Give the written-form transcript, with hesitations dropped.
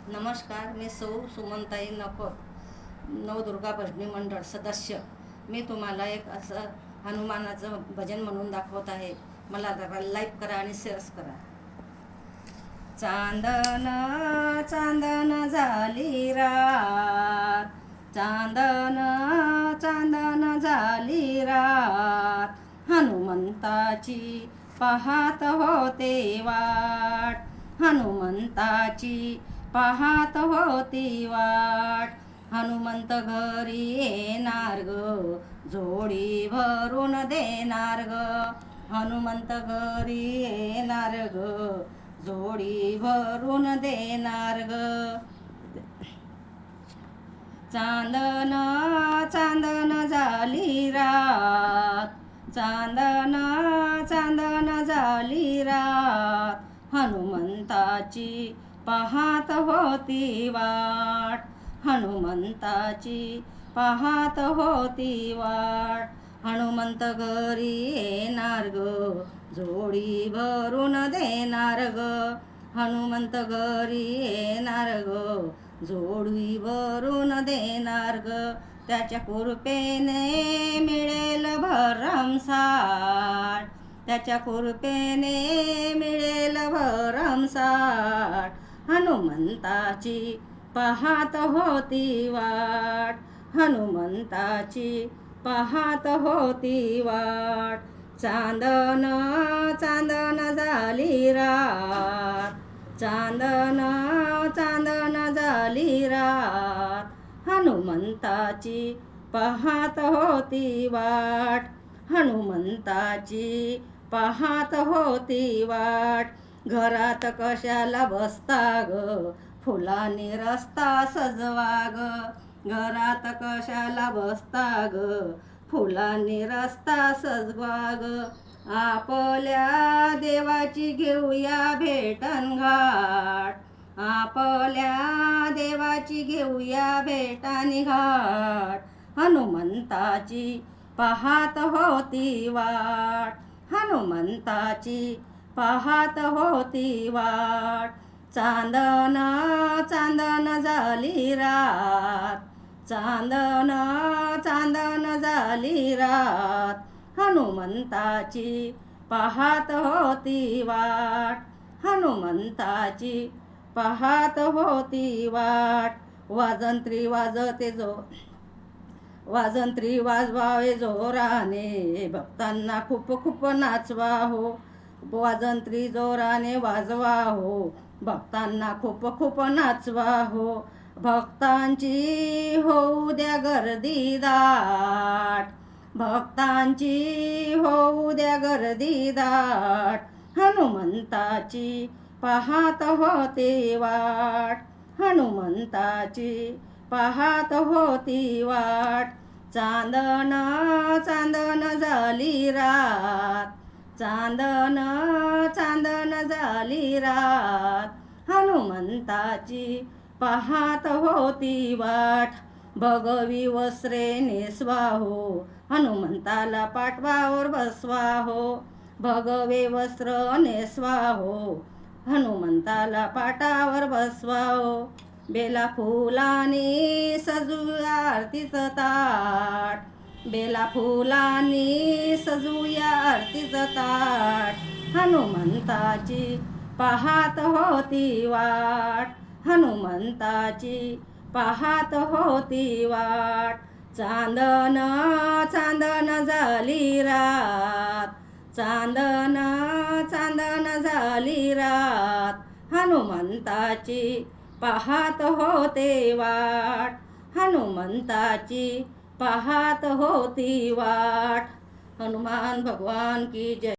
नमस्कार, मी सौ सुमनताई नकोर, नवदुर्गा भजनी मंडळ सदस्य. मी तुम्हाला एक असं हनुमानाचं भजन म्हणून दाखवत आहे. मला लाईक करा आणि शेअर करा. चांदन चांदन झाली रात, चांदन चांदन झाली रात, हनुमंताची पाहत होते वाट, हनुमंताची पाहत होती वाट. हनुमंत घरी येणार ग, जोडी भरून देणार ग, हनुमंत घरी येणार ग, जोडी भरून देणार ग. चांदन चांदन झाली रात, चांदन चांदन झाली रात, हनुमंताची पाहत होती वाट, हनुमंताची पाहत होती वाट. हनुमंत घरी येणार ग, जोडी भरून देणार ग, हनुमंत घरी येणार ग, जोडी भरून देणार ग. त्याच्या कृपेने मिळेल भरमसाठ, त्याच्या कृपेने मिळेल भरमसाठ, हनुमंताची पाहत होती वाट, हनुमंताची पाहत होती वाट. चांदन चांदन झाली रात, चांदन चांदन झाली रात, हनुमंताची पाहत होती वाट, हनुमंताची पाहत होती वाट. घरात कशाला बसता ग, फुलांनी रस्ता सजवा ग, घरात कशाला बसता ग, फुलांनी रस्ता सजवा ग. आपल्या देवाची घेऊया भेटन घाट, आपल्या देवाची घेऊया भेटानी घाट, हनुमंताची पाहत होती वाट, हनुमंताची पाहत होती वाट. चांदन चांदन झाली रात, चांदन चांदन झाली रात, हनुमंताची पाहत होती वाट, हनुमंताची पाहत होती वाट. वाजंत्री वाजते वाजंत्री वाजवावे जोराने, भक्तांना खूप खूप नाचवा हो, वाजंत्री जोराने वाजवा हो, भक्तांना खूप खूप नाचवा हो. भक्तांची होऊ द्या गर्दी दाट, भक्तांची होऊ द्या गर्दी दाट, हनुमंताची पाहत होती वाट, हनुमंताची पाहत होती वाट. चांदन चांदन झाली रात, चांदन चांदन झाली रात, हनुमंताची पाहत होती वाट. भगवी वस्त्रे नेसवा हो, हनुमंताला पाटवावर बसवा हो, भगवे वस्त्र नेसवा हो, हनुमंताला पाटावर बसवा हो. बेला फुलांनी सजूया आरतीचं ताट, बेला फुलांनी सजूया आरतीचं ताट, हनुमंताची पाहत होती वाट, हनुमंताची पाहत होती वाट. चांदन चांदन झाली रात, चांदन चांदन झाली रात, हनुमंताची पाहत होते वाट, हनुमंताची पाहत होती वाट. हनुमान भगवान की जय.